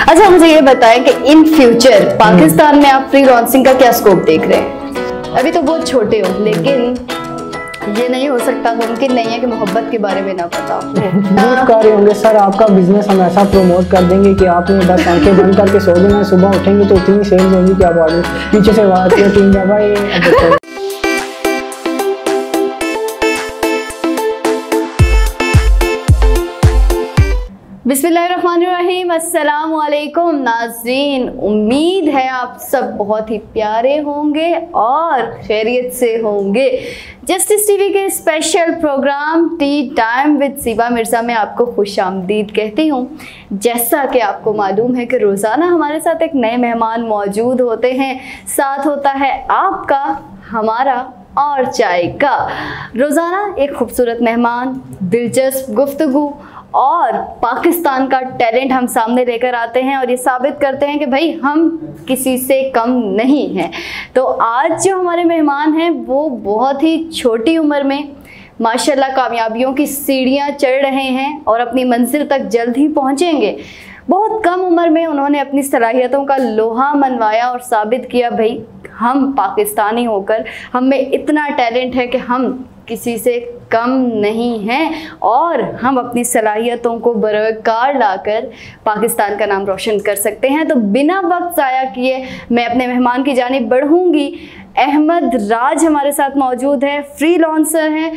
अच्छा मुझे ये बताएं कि इन फ्यूचर पाकिस्तान में आप फ्रीलांसिंग का क्या स्कोप देख रहे हैं? अभी तो बहुत छोटे हो, लेकिन ये नहीं हो सकता, मुमकिन नहीं है कि मोहब्बत के बारे में ना पता हो। कार्य होंगे सर, आपका बिजनेस हम ऐसा प्रमोट कर देंगे कि आपने बस आंखें बंद करके सो देना, सुबह उठेंगे तो इतनी सेल्स होंगी कि आप ऑर्डर पीछे से बात है टीम भाई। बिस्मिल्लाहिर्रहमानिर्रहीम, अस्सलाम वालेकुम नाज़रीन। उम्मीद है आप सब बहुत ही प्यारे होंगे और खैरियत से होंगे। जस्टिस टीवी के special program tea time with Seeba Mirza में आपको खुशामदीद कहती हूँ। जैसा कि आपको मालूम है कि रोज़ाना हमारे साथ एक नए मेहमान मौजूद होते हैं, साथ होता है आपका, हमारा और चाय का। रोज़ाना एक खूबसूरत मेहमान, दिलचस्प गुफ्तगू और पाकिस्तान का टैलेंट हम सामने लेकर आते हैं और ये साबित करते हैं कि भाई हम किसी से कम नहीं हैं। तो आज जो हमारे मेहमान हैं वो बहुत ही छोटी उम्र में माशाल्लाह कामयाबियों की सीढ़ियां चढ़ रहे हैं और अपनी मंजिल तक जल्द ही पहुंचेंगे। बहुत कम उम्र में उन्होंने अपनी सलाहियतों का लोहा मनवाया और साबित किया भाई हम पाकिस्तानी होकर हम में इतना टैलेंट है कि हम किसी से कम नहीं हैं और हम अपनी सलाहियतों को बरकरार लाकर पाकिस्तान का नाम रोशन कर सकते हैं। तो बिना वक्त ज़ाया किए मैं अपने मेहमान की जानिब बढ़ूंगी। अहमद राज हमारे साथ मौजूद है, फ्रीलांसर हैं।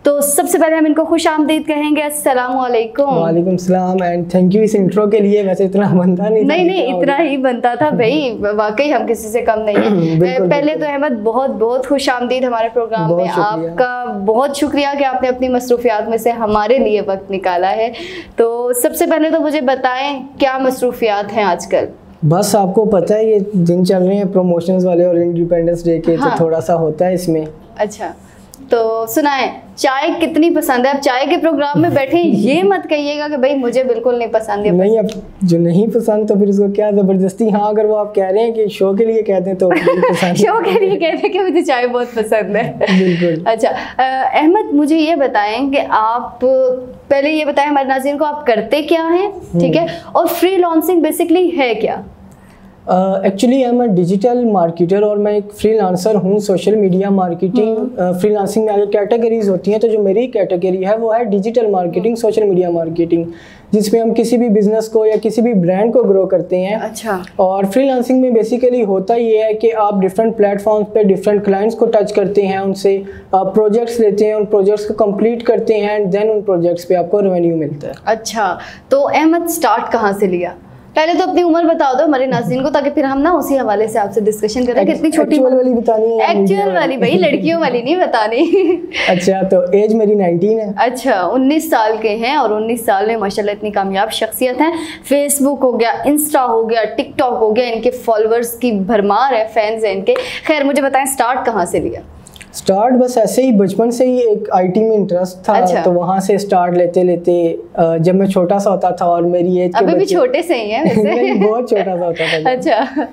तो सबसे पहले हम इनको खुश आमदीद कहेंगे। अस्सलाम वालेकुम। वालेकुम सलाम एंड थैंक यू इस इंट्रो के लिए। वैसे इतना बनता नहीं इतना ही बनता था भाई, वाकई हम किसी से कम नहीं है। पहले तो अहमद बहुत बहुत खुश आमदीद हमारे प्रोग्राम में। आपका बहुत शुक्रिया कि आपने अपनी मसरूफियात में से हमारे लिए वक्त निकाला है। तो सबसे पहले तो मुझे बताएं क्या मसरूफियात हैं आजकल? बस आपको पता है ये दिन चल रहे हैं प्रमोशंस वाले और इंडिपेंडेंस डे के, तो थोड़ा सा होता है इसमें। अच्छा तो सुनाएं, चाय कितनी पसंद है? अब चाय के प्रोग्राम में बैठे ये मत कहिएगा कि भाई मुझे बिल्कुल नहीं पसंद है। नहीं, अब जो नहीं पसंद तो फिर उसको क्या जबरदस्ती। हाँ, अगर वो आप कह रहे हैं कि शो के लिए कहते हैं तो शो के लिए कहते हैं कि मुझे चाय बहुत पसंद है। बिल्कुल। अच्छा अहमद मुझे ये बताएं कि आप पहले ये बताएं हमारे नाज़रीन को आप करते क्या हैं, ठीक है, और फ्रीलांसिंग बेसिकली है क्या? Actually I am a digital marketer और मैं एक फ्रीलांसर हूँ। सोशल मीडिया मार्केटिंग, फ्रीलांसिंग में आगे कैटेगरीज होती हैं, तो जो मेरी कैटेगरी है वो है digital marketing, social media marketing, जिसमें हम किसी भी बिजनेस को या किसी भी ब्रांड को ग्रो करते हैं। अच्छा। और फ्रीलांसिंग में बेसिकली होता ये है कि आप डिफरेंट प्लेटफॉर्म्स पे डिफरेंट क्लाइंट्स को टच करते हैं, उनसे प्रोजेक्ट्स लेते हैं, उन प्रोजेक्ट्स को कंप्लीट करते हैं एंड देन उन प्रोजेक्ट्स पे आपको रेवेन्यू मिलता है। अच्छा तो अहमद स्टार्ट कहाँ से लिया? पहले तो अपनी उम्र बता दो हमारे नाज़रीन को, ताकि फिर हम ना उसी हवाले से आपसे डिस्कशन करें। कितनी छोटी वाली बतानी है? एक्चुअल वाली भाई, लड़कियों वाली नहीं बतानी। अच्छा तो एज मेरी 19 है। अच्छा 19 साल के हैं और 19 साल में माशाल्लाह इतनी कामयाब शख्सियत हैं। फेसबुक हो गया, इंस्टा हो गया, टिकटॉक हो गया, इनके फॉलोअर्स की भरमार है, फैंस हैं इनके। खैर मुझे बताएं स्टार्ट कहाँ से लिया? स्टार्ट बस ऐसे ही बचपन से ही एक आईटी में इंटरेस्ट था। अच्छा। तो वहाँ से स्टार्ट लेते लेते जब मैं छोटा सा होता था और मेरी एज अभी भी छोटे से ही हैं वैसे। नहीं, बहुत छोटा सा होता था। अच्छा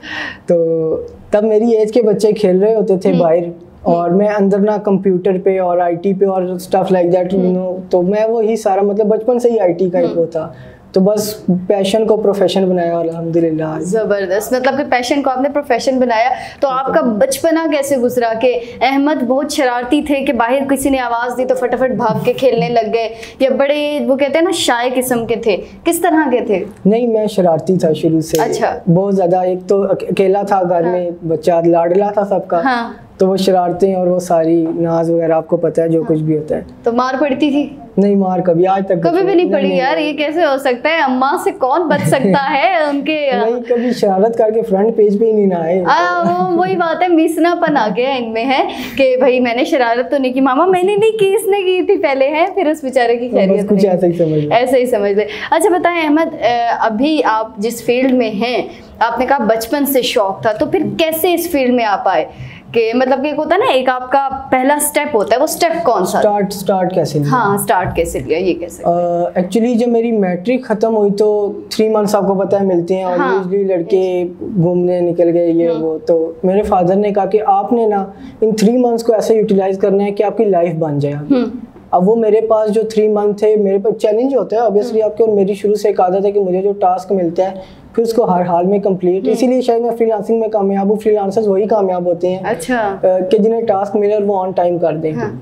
तो तब मेरी एज के बच्चे खेल रहे होते थे बाहर और मैं अंदर ना कंप्यूटर पे और आईटी पे और stuff like that, you know, तो मैं वही सारा मतलब बचपन से ही आईटी का ही वो था। तो बस पैशन को प्रोफेशन बनाया और अल्हम्दुलिल्लाह। ज़बरदस्त, मतलब कि पैशन को आपने प्रोफेशन बनाया। तो आपका बचपना कैसे गुजरा कि अहमद बहुत शरारती थे कि बाहर किसी ने आवाज़ दी तो फटाफट भाग के खेलने लग गए, या बड़े वो कहते हैं ना शाय किस्म के थे? किस तरह के थे? नहीं, मैं शरारती था शुरू से। अच्छा। बहुत ज़्यादा। एक तो अकेला था घर में, बच्चा लाडला था सबका। हाँ। तो वो शरारतें और वो सारी नाज वगैरह आपको पता है जो कुछ भी होता है। तो मार पड़ती थी? नहीं, मार कभी आज तक कभी भी नहीं पड़ी। यार ये कैसे हो सकता है? अम्मा से कौन बच सकता है उनके? नहीं, कभी शरारत करके फ्रंट पेज पे ही नहीं ना आए। वही बात है, मिसनापन आ गया इनमें है कि भाई मैंने शरारत तो नहीं की मामा, मैंने नहीं की, इसने की थी पहले है, फिर उस बेचारे की खैरियत कुछ ऐसा ही समझ ले। ऐसे ही समझ ले। अच्छा बताएं अहमद, अभी आप जिस फील्ड में हैं, आपने कहा बचपन से शौक था, तो फिर कैसे इस फील्ड में आप आए? कि मतलब कि एक होता है ना, एक आपका पहला स्टेप होता है, वो स्टेप कौन सा? स्टार्ट कैसे लिया? हाँ, स्टार्ट कैसे लिया ये कैसे? एक्चुअली जब मेरी मैट्रिक खत्म हुई तो 3 मंथ्स आपको पता है मिलते हैं, और यूजली लड़के घूमने निकल गए ये वो। तो मेरे फादर ने कहा कि आपने ना इन 3 मंथ्स को ऐसे यूटिलाइज करना है कि आपकी लाइफ बन जाए। अब वो मेरे पास जो 3 मंथ थे, मेरे पास चैलेंज होता है ऑब्वियसली आपके, और मेरी शुरू से एक आदत है कि मुझे जो टास्क मिलता है फिर उसको हर हाल में कंप्लीट, इसीलिए शायद मैं फ्रीलांसिंग में कामयाब हूँ। फ्रीलांसर्स वही कामयाब होते हैं अच्छा कि जिन्हें टास्क मिले और वो ऑन टाइम कर दें। हाँ।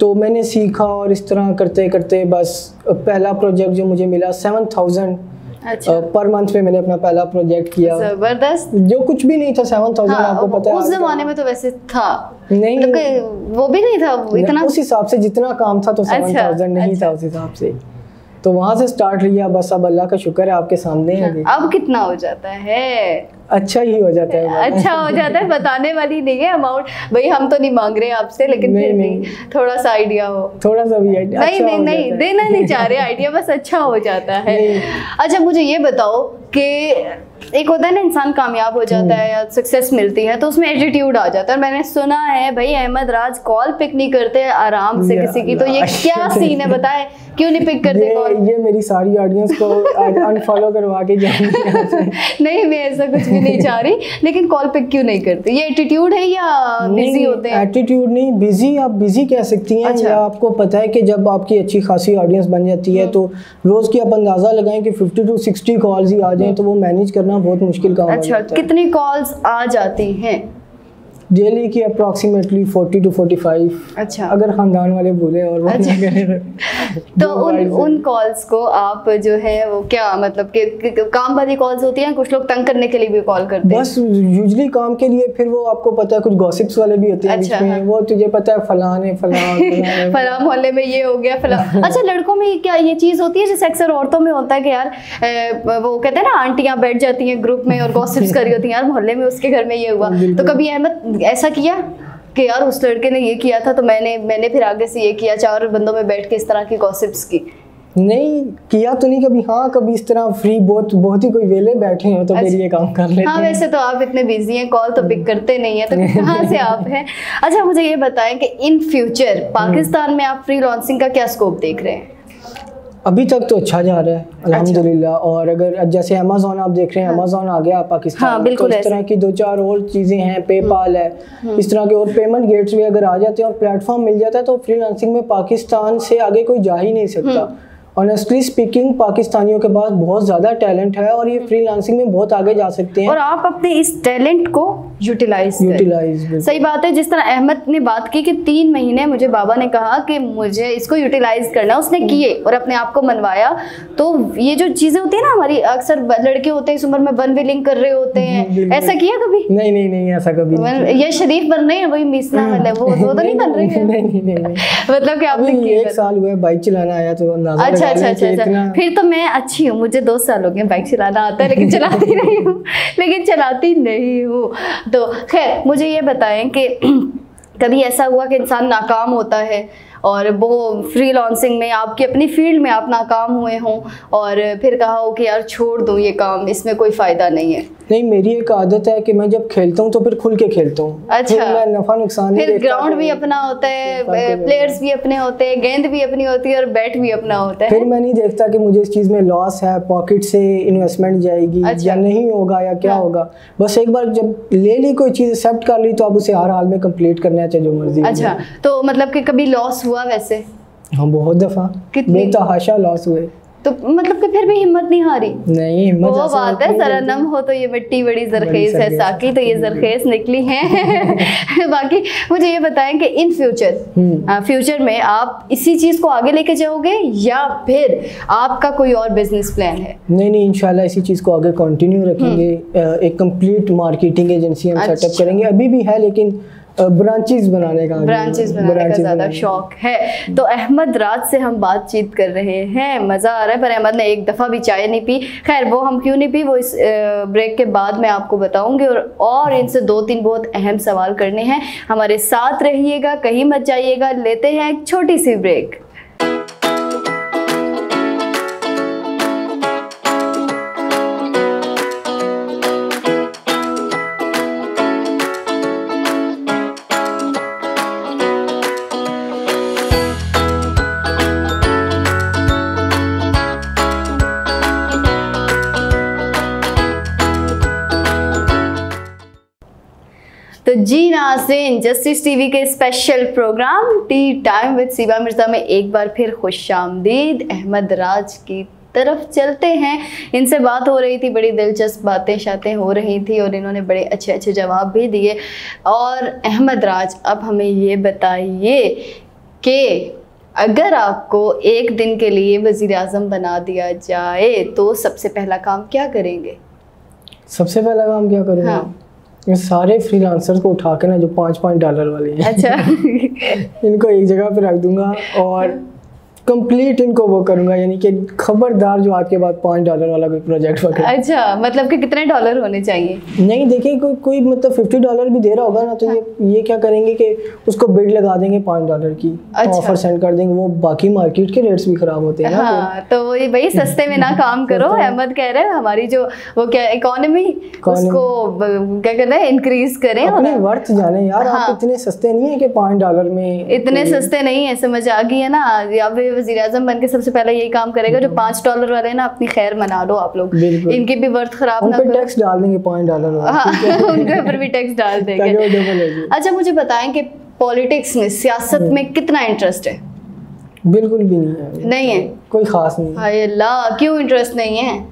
तो मैंने सीखा और इस तरह करते करते बस पहला प्रोजेक्ट जो मुझे मिला 7000 अच्छा पर मंथ में मैंने अपना पहला प्रोजेक्ट किया। जबरदस्त। जो कुछ भी नहीं था 7000 हाँ, आपको पता है उस जमाने में तो वैसे था नहीं, मतलब वो भी नहीं था इतना, उस हिसाब से जितना काम था तो 7000 नहीं अच्छा। था उस हिसाब से। तो वहाँ से स्टार्ट लिया, बस अब अल्लाह का शुक्र है आपके सामने है। अब कितना हो जाता है? अच्छा ही हो जाता है। अच्छा हो जाता है, बताने वाली नहीं है अमाउंट भाई, हम तो नहीं मांग रहे आपसे, लेकिन नहीं, फिर नहीं। भी थोड़ा सा आइडिया हो, थोड़ा सा भी आइडिया नहीं नहीं नहीं देना नहीं चाह रहे आइडिया, बस अच्छा हो जाता है। अच्छा मुझे ये बताओ कि एक होता है ना इंसान कामयाब हो जाता है या सक्सेस मिलती है तो उसमें एटीट्यूड आ जाता है। मैंने सुना है भाई अहमद राज कॉल पिक नहीं करते आराम से किसी की, तो ये क्या सीन है बताए, क्यों नहीं पिक करते कॉल? ये मेरी सारी ऑडियंस को अनफॉलो करवा के जाएंगे। नहीं मैं ऐसा कुछ भी नहीं चाह रही, लेकिन कॉल पिक क्यों नहीं करते? ये एटीट्यूड है या बिजी होते हैं? एटीट्यूड नहीं, बिजी आप बिजी कह सकती हैं। अच्छा। या आपको पता है कि जब आपकी अच्छी खासी ऑडियंस बन जाती है तो रोज की आप अंदाजा लगाएं कि 50 to 60 कॉल्स ही आ जाएं तो वो मैनेज करना बहुत मुश्किल काम हो जाता है। अच्छा कितनी कॉल्स आ जाती हैं डेली की? Approximately 40 to 45। अच्छा अगर खानदान वाले बोले और वो अच्छा। नहीं करें तो उन कॉल्स को आप जो है वो क्या मतलब कि काम वाली कॉल्स होती हैं, कुछ लोग तंग करने के लिए भी कॉल करते हैं? बस यूजुअली काम के लिए, फिर वो आपको पता है कुछ गॉसिप्स वाले भी होते हैं अच्छा, बीच में। हाँ। वो तुझे पता है फलान है फलान फलां मोहल्ले में ये हो गया फलां। अच्छा लड़कों में क्या ये चीज होती है जैसे अक्सर औरतों में होता है कि यार वो कहते हैं ना आंटियां बैठ जाती हैं ग्रुप में और गॉसिप्स कर रही होती हैं, यार मोहल्ले में उसके घर में ये हुआ, तो कभी अहमद ऐसा किया कि यार उस लड़के ने ये किया था तो मैंने फिर आगे से ये किया, 4 बंदों में बैठ के इस तरह की गॉसिप्स की? नहीं किया तो नहीं कभी। हाँ कभी इस तरह फ्री बहुत ही कोई वेले बैठे हो तो अच्छा। फिर ये काम कर लेते हैं। हाँ वैसे तो आप इतने बिजी हैं, कॉल तो पिक करते नहीं है, तो कहाँ से आप हैं? अच्छा मुझे ये बताएं कि इन फ्यूचर पाकिस्तान में आप फ्रीलांसिंग का क्या स्कोप देख रहे हैं? अभी तक तो अच्छा जा रहा है अल्हम्दुलिल्लाह। और अगर जैसे अमेज़ॉन आप देख रहे हैं, अमेज़ॉन आ गया पाकिस्तान। हाँ, बिल्कुल तो इस तरह की 2-4 और चीज़ें हैं, पेपाल है, इस तरह के और पेमेंट गेट्स भी अगर आ जाते हैं और प्लेटफॉर्म मिल जाता है तो फ्रीलांसिंग में पाकिस्तान से आगे कोई जा ही नहीं सकता। ऑनेस्टली स्पीकिंग पाकिस्तानियों के पास बहुत ज़्यादा टैलेंट है और ये फ्रीलांसिंग में बहुत आगे जा सकते हैं और आप अपने इस टैलेंट को यूटिलाइज सही बात है। जिस तरह अहमद ने बात की कि 3 महीने मुझे बाबा ने कहा कि मुझे इसको यूटिलाइज करना, उसने किए और अपने आप को मनवाया। तो ये जो चीजें होती है ना हमारी, अक्सर लड़के होते हैं इस उम्र में वन विलिंग कर रहे होते हैं, ऐसा किया कभी? नहीं ऐसा कभी नहीं। ये शरीफ बन रहे हैं वही मिसना वाले वो तो नहीं बन रहे हैं? नहीं मतलब कि आपने 1 साल हुआ बाइक चलाना आया तो अंदाजा अच्छा फिर तो मैं अच्छी हूँ, मुझे 2 साल हो गए बाइक चलाना आता है लेकिन चलाती नहीं हूँ। तो खैर मुझे ये बताएं कि कभी ऐसा हुआ कि इंसान नाकाम होता है और वो फ्रीलांसिंग में आपकी अपनी फील्ड में आप नाकाम हुए हों और फिर कहा हो कि यार छोड़ दूँ ये काम, इसमें कोई फ़ायदा नहीं है? नहीं, मेरी एक आदत है कि मैं जब खेलता हूँ तो फिर खुल के खेलता हूँ। अच्छा, मैं नफा नुकसान नहीं देखता। फिर ग्राउंड भी अपना होता है, प्लेयर्स भी अपने होते हैं, गेंद भी अपनी होती है और बैट भी अपना होता है। फिर मैं नहीं देखता कि मुझे इस चीज़ में लॉस है, पॉकेट से इन्वेस्टमेंट जाएगी या नहीं होगा या क्या होगा। बस एक बार जब ले ली कोई चीज़, एक्सेप्ट कर ली, तो आप उसे हर हाल में कंप्लीट करना चाहिए जो मर्जी। अच्छा, तो मतलब कि कभी लॉस हुआ वैसे? हाँ बहुत दफ़ा, बेतहाशा लॉस हुए। तो मतलब कि फिर भी हिम्मत नहीं हारी? नहीं, हिम्मत वो बात है, जरा नम हो तो ये मिट्टी बड़ी जरखेज है, साकी तो ये जरखेज निकली है। बाकी मुझे ये बताएं कि इन फ्यूचर में आप इसी चीज को आगे लेके जाओगे या फिर आपका कोई और बिजनेस प्लान है? नहीं, इंशाल्लाह इसी चीज को आगे कंटिन्यू रखेंगे। एक कंप्लीट मार्केटिंग एजेंसी हम सेटअप करेंगे। अभी भी है लेकिन ब्रांचेस बनाने का ज़्यादा शौक है। तो अहमद राज से हम बातचीत कर रहे हैं, मज़ा आ रहा है, पर अहमद ने एक दफ़ा भी चाय नहीं पी। खैर वो हम क्यों नहीं पी वो इस ब्रेक के बाद मैं आपको बताऊंगी और इनसे 2-3 बहुत अहम सवाल करने हैं। हमारे साथ रहिएगा, कहीं मत जाइएगा। लेते हैं एक छोटी सी ब्रेक। तो जी नाज़रीन, जस्टिस टीवी के special program tea time with Seeba Mirza में एक बार फिर खुशामदीद। अहमद राज की तरफ चलते हैं। इनसे बात हो रही थी, बड़ी दिलचस्प बातें शातें हो रही थी और इन्होंने बड़े अच्छे अच्छे जवाब भी दिए। और अहमद राज, अब हमें ये बताइए कि अगर आपको एक दिन के लिए वज़ीर आज़म बना दिया जाए तो सबसे पहला काम क्या करेंगे? सबसे पहला काम क्या करूँगा? हाँ। मैं सारे फ्रीलांसर्स को उठा के ना, जो $5 वाले हैं, अच्छा इनको एक जगह पे रख दूंगा और कंप्लीट इनको वो करूंगा, यानी कि खबरदार जो आज के बाद $5 वाला कोई प्रोजेक्ट पकड़े। अच्छा, मतलब कि कितने डॉलर होने चाहिए? नहीं देखिए, कोई मतलब $50 भी दे रहा होगा ना, तो ये क्या करेंगे कि उसको बिड लगा देंगे $5 की। अच्छा। ऑफर सेंड कर देंगे। वो बाकी मार्केट के रेट्स भी खराब होते हैं ना। हाँ, तो वही भाई सस्ते में ना काम करो। अहमद कह रहे हैं हमारी जो वो क्या इकोनॉमी, उसको क्या कहते हैं, इंक्रीज करें। अपने वर्थ जाने यार। हाँ। आप इतने सस्ते नहीं है कि $5 में। इतने सस्ते नहीं है, समझ आ गई है ना। या फिर वज़ीर आज़म बन के सबसे पहले यही काम करेगा। जो $5 वाले ना, अपनी खैर मना लो आप लोग, इनकी भी वर्थ खराब ना करो। टैक्स डाल देंगे $5 हाँ, उनके ऊपर भी टैक्स डाल देंगे। अच्छा, मुझे बताएं कि पॉलिटिक्स में, सियासत में कितना इंटरेस्ट है? बिल्कुल भी नहीं है। नहीं है, कोई खास नहीं है। हाय अल्लाह, क्यों इंटरेस्ट नहीं है?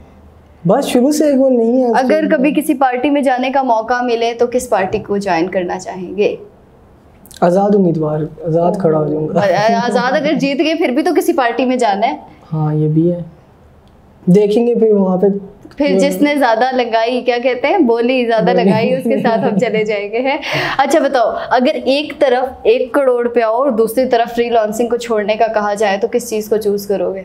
बस शुरू से वो नहीं है। अगर कभी किसी पार्टी में जाने का मौका मिले तो किस पार्टी को ज्वाइन करना चाहेंगे? आज़ाद उम्मीदवार, आज़ाद खड़ा हो जाऊंगा। आज़ाद अगर जीत गए फिर भी तो किसी पार्टी में जाना है। हाँ, ये भी है, देखेंगे फिर वहाँ पे। फिर जिसने ज्यादा लगाई, क्या कहते हैं, बोली ज्यादा लगाई, उसके साथ हम चले जाएंगे हैं। अच्छा बताओ, अगर एक तरफ 1 करोड़ रुपया और दूसरी तरफ फ्रीलांसिंग को छोड़ने का कहा जाए तो किस चीज को चूज करोगे?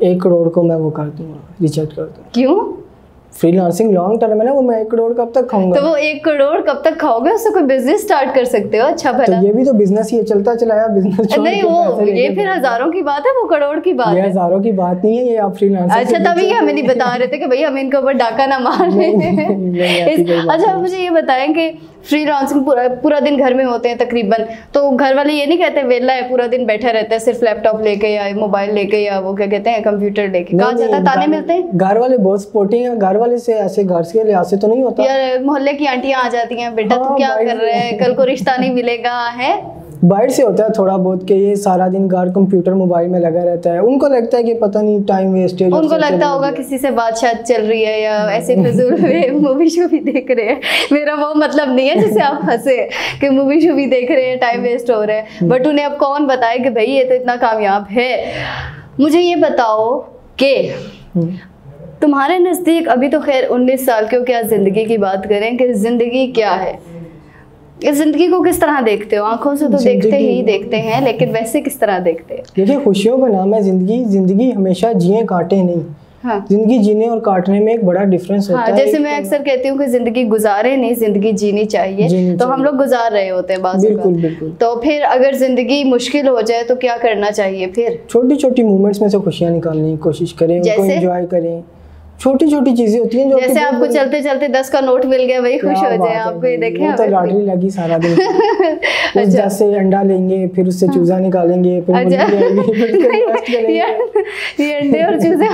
1 करोड़ को मैं वो कर दूंगा, रिजेक्ट कर दूंगा। क्यों? फ्रीलांसिंग लॉन्ग टर्म है ना, वो मैं 1 करोड़ कब तक खाऊंगा? तो वो 1 करोड़ कब तक खाओगे? उससे कोई बिजनेस स्टार्ट कर सकते हो। अच्छा भला, तो ये भी तो बिजनेस ही है, चलता चलाया बिजनेस। नहीं, वो ये फिर हज़ारों की बात है, वो करोड़ की बात है। हज़ारों की बात नहीं है ये, आप फ्रीलांसर। अच्छा, तभी हमें नहीं बता रहे थे कि भाई हम इनके ऊपर डाका ना मार लें। अच्छा, मुझे ये बताएं कि फ्रीलांसिंग पूरा दिन घर में होते हैं तकरीबन, तो घर वाले ये नहीं कहते वेला है पूरा दिन बैठा रहता है सिर्फ लैपटॉप लेके या मोबाइल लेके या वो क्या कहते हैं कंप्यूटर लेके? कहा जाता है ताने मिलते हैं। घर वाले बहुत सपोर्टिंग है, घर वाले से ऐसे घर के लिहाज से तो नहीं होता यार। मोहल्ले की आंटियां आ जाती हैं, बेटा तू क्या कर रहे हैं, कल को रिश्ता नहीं मिलेगा है। बाहर से होता है थोड़ा बहुत कि ये सारा दिन घर कंप्यूटर मोबाइल में लगा रहता है, उनको लगता है कि पता नहीं टाइम वेस्ट है। उनको लगता होगा किसी से बातचीत चल रही है या ऐसे फिजूल में मूवी शूवी देख रहे हैं। मेरा वो मतलब नहीं है जिसे आप हंसे कि मूवी शूवी देख रहे हैं, टाइम वेस्ट हो रहा है। बट उन्हें अब कौन बताए कि भाई ये तो इतना कामयाब है। मुझे ये बताओ कि तुम्हारे नज़दीक, अभी तो खैर 19 साल के हो, क्या ज़िंदगी की बात करें कि ज़िंदगी क्या है? इस जिंदगी को किस तरह देखते हो? आंखों से तो देखते हैं, लेकिन वैसे किस तरह देखते हैं? देखिए, खुशियों का नाम है जिंदगी। जिंदगी हमेशा जिए काटे नहीं। हाँ। जिंदगी जीने और काटने में एक बड़ा डिफरेंस होता है। जैसे मैं अक्सर कहती हूँ कि जिंदगी गुजारे नहीं, जिंदगी जीनी चाहिए। तो हम लोग गुजार रहे होते हैं बाज़ बिल्कुल बिल्कुल। तो फिर अगर जिंदगी मुश्किल हो जाए तो क्या करना चाहिए फिर? छोटी छोटी मूवमेंट्स में से खुशियाँ निकालने की कोशिश करें, उनको एंजॉय करें। छोटी छोटी चीजें होती हैं जो जैसे आपको चलते चलते 10 का नोट मिल गया, वही खुश हो जाए आपको। ये देखें, तो लॉटरी लगी सारा दिन। उस 10 से अंडा लेंगे, फिर उससे चूजा निकालेंगे, फिर ये अंडे और चूजे।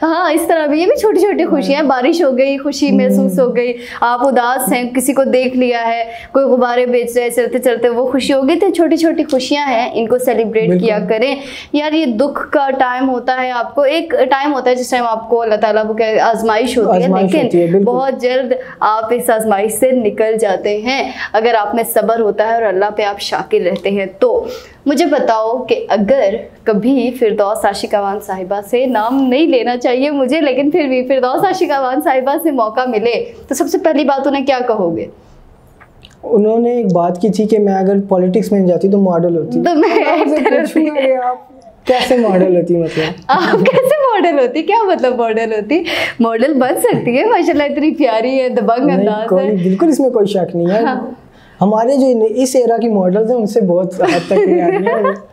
हाँ, इस तरह भी ये भी छोटी छोटी खुशियाँ। बारिश हो गई, खुशी महसूस हो गई। आप उदास हैं, किसी को देख लिया है, कोई गुब्बारे बेच रहे हैं चलते चलते, वो खुशी होगी। तो छोटी छोटी खुशियाँ हैं, इनको सेलिब्रेट किया करें यार। ये दुख का टाइम होता है, आपको एक टाइम होता है जिस टाइम आपको अल्लाह ताला आजमाइश होती है, लेकिन बहुत जल्द आप इस आजमाइश से निकल जाते हैं अगर आप में सब्र होता है और अल्लाह पे आप शाकिर रहते हैं। तो मुझे बताओ कि अगर कभी फिरदौस आशिकावान साहिबा से, नाम नहीं लेना चाहिए मुझे, लेकिन फिर भी फिरदौस आशिकावान साहिबा से मौका मिले तो सबसे पहली बात उन्हें क्या कहोगे? उन्होंने एक बात की थी कि मैं अगर पॉलिटिक्स में जाती तो मॉडल होती। तो मैं आप कैसे मॉडल होती? मतलब आप कैसे मॉडल होती? क्या मतलब मॉडल होती? मॉडल बन सकती है, माशाल्लाह इतनी प्यारी है, दबंग अंदाज है। बिल्कुल, इसमें कोई शक नहीं है। हाँ। हमारे जो इस एरा की मॉडल्स हैं उनसे बहुत हद तक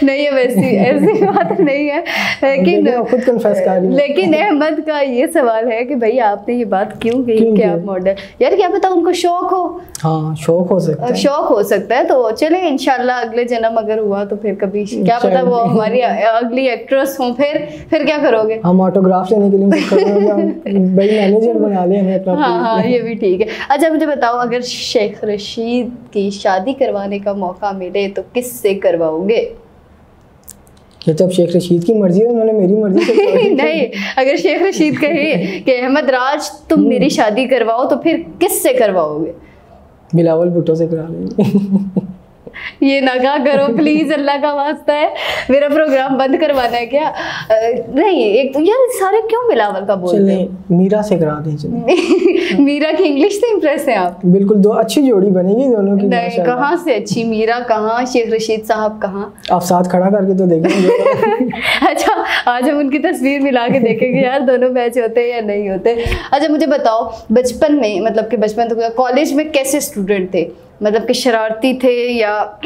नहीं है, वैसी ऐसी बात नहीं है, लेकिन खुद कन्फेस कर रही। लेकिन अहमद का ये सवाल है कि भाई आपने ये बात क्यों कही कि आप मॉडल? यार क्या पता उनको शौक हो। हाँ, शौक हो सकता है, शौक हो सकता है। तो चले इंशाल्लाह अगले जन्म अगर हुआ तो फिर कभी क्या पता वो हमारी अगली एक्ट्रेस हो, फिर क्या करोगे? हम ऑटोग्राफ लेने के लिए भाई मैनेजर बना ले हमें अपना। हाँ, ये भी ठीक है। अच्छा मुझे बताओ, अगर शेख रशीद की शादी करवाने का मौका मिले तो किससे करवाओगे? ये तो अब शेख रशीद की मर्जी है, उन्होंने मेरी मर्जी से नहीं, अगर शेख रशीद कहे कि अहमद राज तुम मेरी शादी करवाओ तो फिर किससे करवाओगे? बिलावल भुट्टो से करा लेंगे। ये ना कहा करो प्लीज, अल्लाह का वास्ता है, मेरा प्रोग्राम बंद करवाना है क्या? नहीं, एक यार सारे क्यों बिलावल का बोलते हैं? मीरा से करा दें चलिए। मीरा की इंग्लिश से इम्प्रेस हैं आप? बिल्कुल, दो अच्छी जोड़ी बनेगी दोनों की। नहीं, कहाँ से अच्छी? मीरा कहाँ, शेख रशीद साहब कहाँ? आप साथ खड़ा करके तो देखेंगे। अच्छा, आज हम उनकी तस्वीर मिला के देखेंगे यार दोनों मैच होते हैं या नहीं होते। अच्छा मुझे बताओ, बचपन में, मतलब कि बचपन तो कॉलेज में कैसे स्टूडेंट थे? मतलब कि शरारती थे या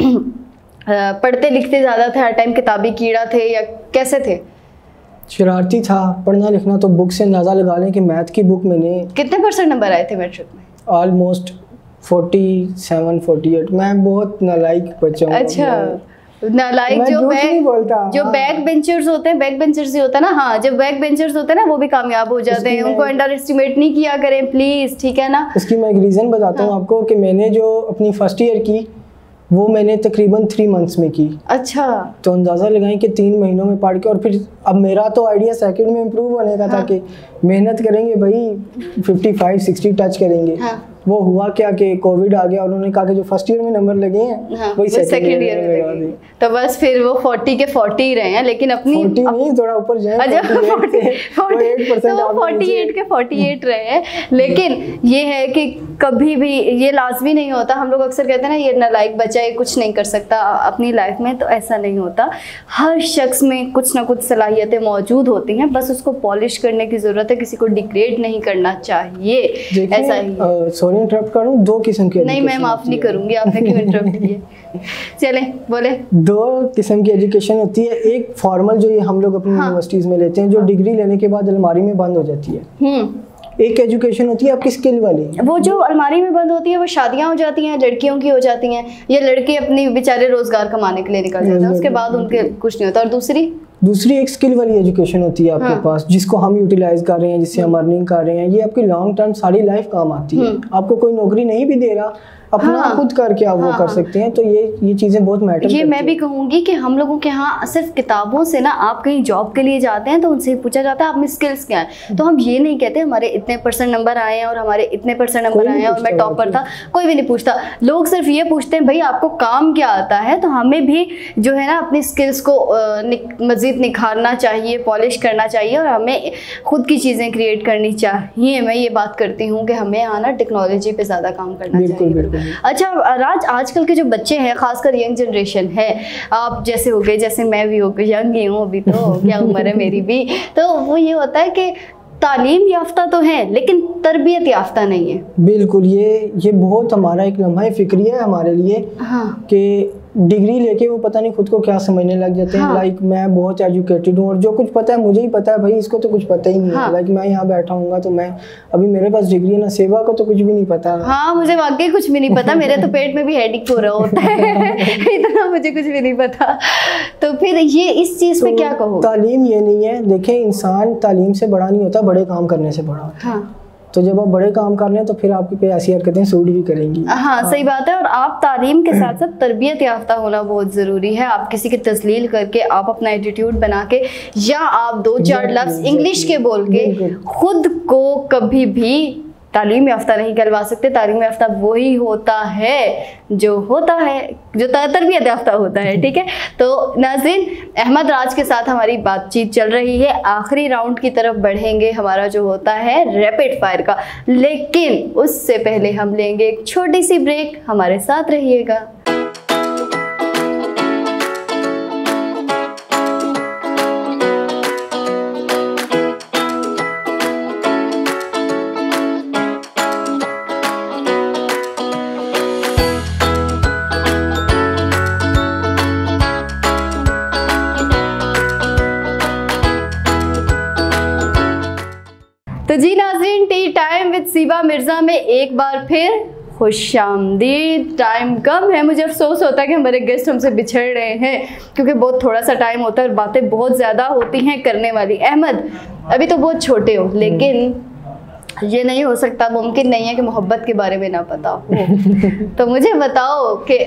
पढ़ते लिखते ज़्यादा थे, हर टाइम किताबी कीड़ा थे, या कैसे थे? शरारती था, पढ़ना लिखना तो बुक से अंदाज़ा लगा लें कि मैथ की बुक मैंने। कितने % नंबर आए थे मैट्रिक में? ऑलमोस्ट 47-48। मैं बहुत नालायक बच्चा हूँ। अच्छा, नालायक जो बैक बेंचर्स होते हैं, बैक बेंचर्स ही होता है ना, हाँ, जब बैक बेंचर्स होते हैं ना वो भी कामयाब हो जाते हैं, उनको अंडर एस्टिमेट नहीं किया करें प्लीज, ठीक है ना? इसकी मैं एक रीज़न बताता हूँ आपको कि मैंने जो अपनी फर्स्ट ईयर की वो मैंने तकरीबन 3 मंथ्स में की। अच्छा, तो अंदाज़ा लगाएं कि 3 महीनों में पढ़ के, और फिर अब मेरा तो आइडिया सेकंड में इम्प्रूव होने का था कि मेहनत करेंगे भाई 55-60 टच करेंगे। वो हुआ क्या कि कोविड आ गया, उन्होंने कहा कि जो फर्स्ट ईयर में नंबर लगे हैं वही सेकंड ईयर में लगा, तो बस फिर वो 40 के 40 ही रहे हैं, लेकिन अपनी 40 नहीं, थोड़ा ऊपर जाए, 48 के 48 रहे हैं। लेकिन ये है कि कभी भी ये लाजमी नहीं होता, हम लोग अक्सर कहते हैं ना ये नालायक बच्चा, ये कुछ नहीं कर सकता अपनी लाइफ में, तो ऐसा नहीं होता। हर शख्स में कुछ ना कुछ सलाहियतें मौजूद होती हैं, बस उसको पॉलिश करने की ज़रूरत है, किसी को डिग्रेड नहीं करना चाहिए। ऐसा ही इंटरप्ट करूं, 2 किस्म की नहीं, मैं माफ नहीं करूंगी, आपने क्यों इंटरप्ट किया? चले बोले। 2 किस्म की एजुकेशन होती है, एक फॉर्मल जो ये हम लोग अपनी यूनिवर्सिटीज में लेते हैं, जो डिग्री लेने के बाद अलमारी में बंद हो जाती है। एक एजुकेशन होती है आपकी स्किल वाली, वो जो अलमारी में बंद होती है, वो शादियां हो जाती हैं, लड़कियों की हो जाती हैं, या लड़के अपनी बेचारे रोजगार कमाने के लिए निकल जाते हैं, उसके बाद उनके कुछ नहीं होता। और दूसरी एक स्किल वाली एजुकेशन होती है आपके पास, जिसको हम यूटिलाइज कर रहे हैं, जिससे हम अर्निंग कर रहे हैं, ये आपकी लॉन्ग टर्म सारी लाइफ काम आती है। आपको कोई नौकरी नहीं भी दे रहा, अपना खुद करके आप वो कर सकते हैं, तो ये चीज़ें बहुत मैटर करती हैं। ये मैं भी कहूँगी कि हम लोगों के यहाँ सिर्फ किताबों से ना, आप कहीं जॉब के लिए जाते हैं तो उनसे पूछा जाता है आप में स्किल्स क्या है, तो हम ये नहीं कहते हमारे इतने % नंबर आए हैं और हमारे इतने % नंबर आए हैं और मैं टॉपर था, कोई भी नहीं पूछता। लोग सिर्फ ये पूछते हैं भाई आपको काम क्या आता है, तो हमें भी जो है ना अपनी स्किल्स को मज़ीद निखारना चाहिए, पॉलिश करना चाहिए, और हमें खुद की चीज़ें क्रिएट करनी चाहिए। मैं ये बात करती हूँ कि हमें यहाँ ना टेक्नोलॉजी पे ज़्यादा काम करना चाहिए। अच्छा राज, आजकल के जो बच्चे हैं, खासकर यंग जनरेशन है, आप जैसे हो गए, जैसे मैं भी हो गई, यंग ही हूँ अभी, तो क्या उम्र है मेरी भी, तो वो ये होता है कि तालीम याफ्ता तो है लेकिन तरबियत याफ्ता नहीं है। बिल्कुल, ये बहुत हमारा एक लम्हा फिक्री है हमारे लिए। हाँ। कि डिग्री लेके वो पता नहीं खुद को क्या समझने लग जाते हैं। लाइक मैं बहुत एजुकेटेड हूँ और जो कुछ पता है मुझे ही पता है, भाई इसको तो कुछ पता ही नहीं है। लाइक मैं यहाँ बैठा हूँगा तो मैं अभी मेरे पास डिग्री है ना, सेवा को तो कुछ भी नहीं पता। हाँ, मुझे वाकई कुछ भी नहीं पता, मेरे तो पेट में भी हेडेक हो रहा होता है इतना मुझे कुछ भी नहीं पता। तो फिर ये इस चीज़ पे क्या कहो? तालीम ये नहीं है, देखें इंसान तालीम से बड़ा नहीं होता, बड़े काम करने से बड़ा होता है। तो जब आप बड़े काम कर रहे हैं तो फिर आपकी पे ऐसी हरकतें सूट भी करेंगी। हाँ, सही बात है। और आप तालीम के साथ साथ तरबियत याफ्ता होना बहुत ज़रूरी है। आप किसी की तस्लील करके, आप अपना एटीट्यूड बना के, या आप 2-4 लफ्ज़ इंग्लिश के बोल के खुद को कभी भी तालीम याफ्ता नहीं कहलवा सकते। तालीम याफ्ता वही होता है जो तरबियत याफ्ता होता है, ठीक है। तो नाज़रीन, अहमद राज के साथ हमारी बातचीत चल रही है, आखिरी राउंड की तरफ बढ़ेंगे, हमारा जो होता है रैपिड फायर का, लेकिन उससे पहले हम लेंगे एक छोटी सी ब्रेक, हमारे साथ रहिएगा। तो जी नाज़रीन, T time with Seeba Mirza में एक बार फिर खुशामदीद। टाइम कम है, मुझे अफसोस होता है कि हमारे गेस्ट हमसे बिछड़ रहे हैं, क्योंकि बहुत थोड़ा सा टाइम होता है और बातें बहुत ज़्यादा होती हैं करने वाली। अहमद, अभी तो बहुत छोटे हो, लेकिन ये नहीं हो सकता, मुमकिन नहीं है कि मोहब्बत के बारे में ना पता हो। तो मुझे बताओ कि